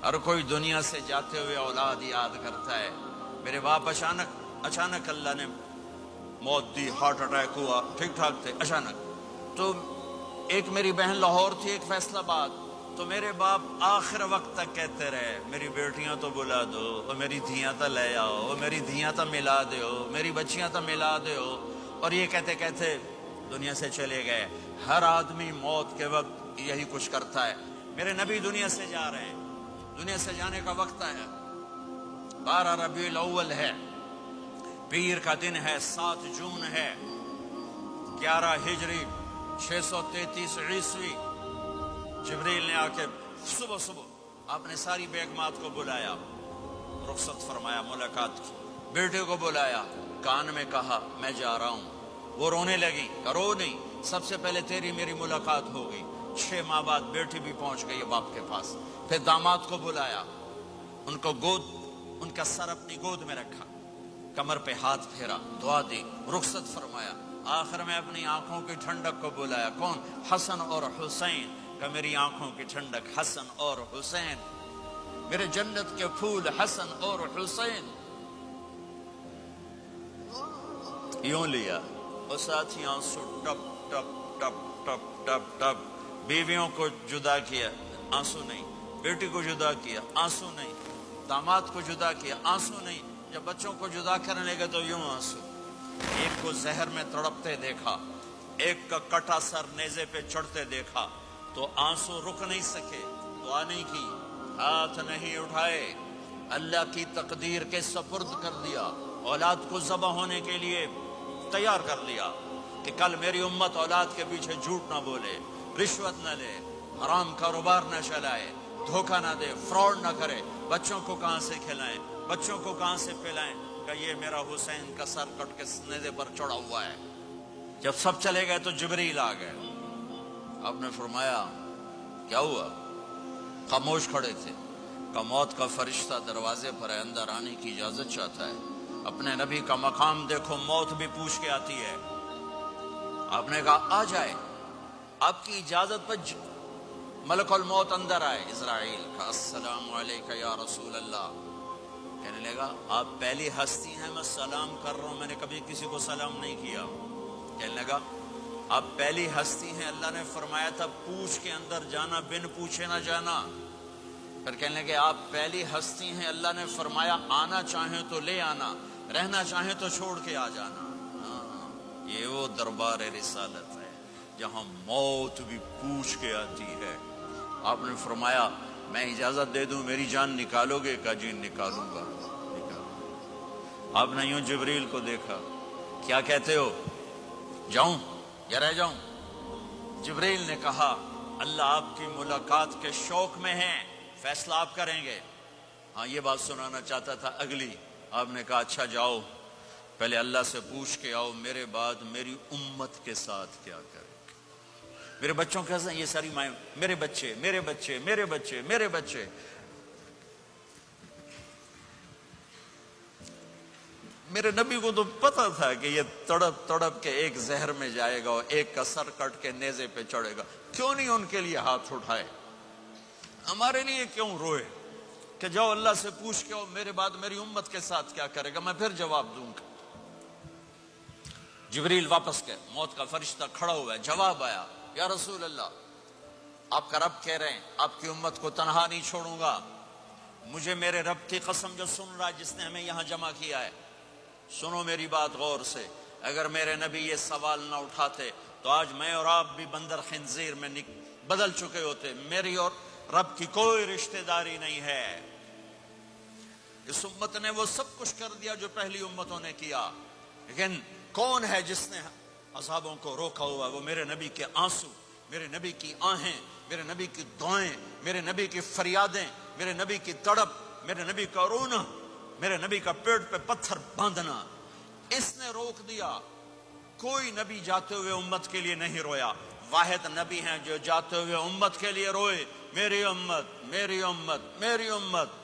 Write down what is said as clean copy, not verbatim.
हर कोई दुनिया से जाते हुए औलाद याद करता है। मेरे बाप अचानक अल्लाह ने मौत दी, हार्ट अटैक हुआ, ठीक ठाक थे, अचानक। तो एक मेरी बहन लाहौर थी, एक फैसलाबाद। तो मेरे बाप आखिर वक्त तक कहते रहे, मेरी बेटियां तो बुला दो, और मेरी धियां तो ले आओ, और मेरी धियां तो मिला दो, मेरी बच्चियां तो मिला दो। और ये कहते कहते दुनिया से चले गए। हर आदमी मौत के वक्त यही कुछ करता है। मेरे नबी दुनिया से जा रहे हैं, दुनिया से जाने का वक्त है। 12 रबीउल अव्वल है, पीर का दिन है, 7 जून है, 11 हिजरी 633 ईस्वी। जिब्रील ने आके सुबह सुबह आपने सारी बेगमात को बुलाया, रुखसत फरमाया, मुलाकात की। बेटे को बुलाया, कान में कहा मैं जा रहा हूं। वो रोने लगी, रो नहीं, सबसे पहले तेरी मेरी मुलाकात हो गई। 6 माह बाद बेटी भी पहुंच गई बाप के पास। फिर दामाद को बुलाया, उनको उनका सर अपनी गोद में रखा, कमर पे हाथ फेरा, दुआ दी, रुखसत फरमाया। आखिर में अपनी आंखों की ठंडक को बुलाया। कौन? हसन और हुसैन का। मेरी आंखों की ठंडक हसन और हुसैन, मेरे जन्नत के फूल हसन और हुसैन। यूं लिया और साथ ही आंसू टप टप टप टप टप टप। बीवियों को जुदा किया, आंसू नहीं। बेटी को जुदा किया, आंसू नहीं। दामाद को जुदा किया, आंसू नहीं। जब बच्चों को जुदा करने लगे तो यूं आंसू। एक को जहर में तड़पते देखा, एक का कटा सर नेज़े पे चढ़ते देखा, तो आंसू रुक नहीं सके, दुआ नहीं की, हाथ नहीं उठाए, अल्लाह की तकदीर के सपुर्द कर दिया। औलाद को ज़बा होने के लिए तैयार कर लिया कि कल मेरी उम्मत औलाद के पीछे झूठ ना बोले, रिश्वत न ले, हराम कारोबार न चलाए, धोखा ना दे, फ्रॉड ना करे। बच्चों को कहां से खिलाएं, बच्चों को कहां से पिलाएं? कि ये मेरा हुसैन का सर कट के नेज़े पर चढ़ा हुआ है। जब सब चले गए तो जिब्रील आ गए। आपने फरमाया क्या हुआ? खामोश खड़े थे। का मौत का फरिश्ता दरवाजे पर है, अंदर आने की इजाजत चाहता है। अपने नबी का मकाम देखो, मौत भी पूछ के आती है। आपने कहा आ जाए, आपकी इजाजत पर मलकुल मौत अंदर आए। इज़राइल का अस्सलामु अलैका या रसूल अल्लाह। कहने लगा आप पहली हस्ती हैं, मैं सलाम कर रहा हूं, मैंने कभी किसी को सलाम नहीं किया। कहने लगा आप पहली हस्ती हैं, अल्लाह ने फरमाया था पूछ के अंदर जाना, बिन पूछे ना जाना। फिर कहने लगे आप पहली हस्ती हैं, अल्लाह ने फरमाया आना चाहे तो ले आना, रहना चाहे तो छोड़ के आ जाना। ये वो दरबार रिसालत है जहां मौत भी पूछ के आती है। आपने फरमाया मैं इजाजत दे दूं, मेरी जान निकालोगे? का जी निकालूंगा। आपने यूं जिब्रील को देखा, क्या कहते हो, जाऊं या रह जाऊं? जिब्रील ने कहा अल्लाह आपकी मुलाकात के शौक में है, फैसला आप करेंगे। हाँ ये बात सुनाना चाहता था अगली। आपने कहा अच्छा जाओ, पहले अल्लाह से पूछ के आओ मेरे बाद मेरी उम्मत के साथ क्या करें। मेरे बच्चों के साथ ये सारी माएं, मेरे बच्चे मेरे बच्चे मेरे बच्चे मेरे बच्चे। मेरे नबी को तो पता था कि ये तड़प तड़प के एक जहर में जाएगा और एक का सर कट के नेज़े पे चढ़ेगा। क्यों नहीं उनके लिए हाथ उठाए? हमारे लिए क्यों रोए कि जाओ अल्लाह से पूछ के आओ मेरे बाद मेरी उम्मत के साथ क्या करेगा, मैं फिर जवाब दूंगा। जिब्रील वापस गए, मौत का फरिश्ता खड़ा हुआ है। जवाब आया या रसूल अल्लाह आपका रब कह रहे हैं आपकी उम्मत को तनहा नहीं छोड़ूंगा। मुझे मेरे रब की कसम जो सुन रहा है, जिसने हमें यहां जमा किया है, सुनो मेरी बात गौर से। अगर मेरे नबी ये सवाल ना उठाते तो आज मैं और आप भी बंदर खिंजीर में बदल चुके होते। मेरी और रब की कोई रिश्तेदारी नहीं है। इस उम्मत ने वो सब कुछ कर दिया जो पहली उम्मतों ने किया, लेकिन कौन है जिसने अज़ाबों को रोका हुआ? वो मेरे नबी के आंसू, मेरे नबी की आहें, मेरे नबी की दुआएं, मेरे नबी की फरियादें, मेरे नबी की तड़प, मेरे नबी का रोना, मेरे नबी का पेट पे पत्थर बांधना, इसने रोक दिया। कोई नबी जाते हुए उम्मत के लिए नहीं रोया। वाहिद नबी हैं जो जाते हुए उम्मत के लिए रोए, मेरी उम्मत मेरी उम्मत मेरी उम्मत।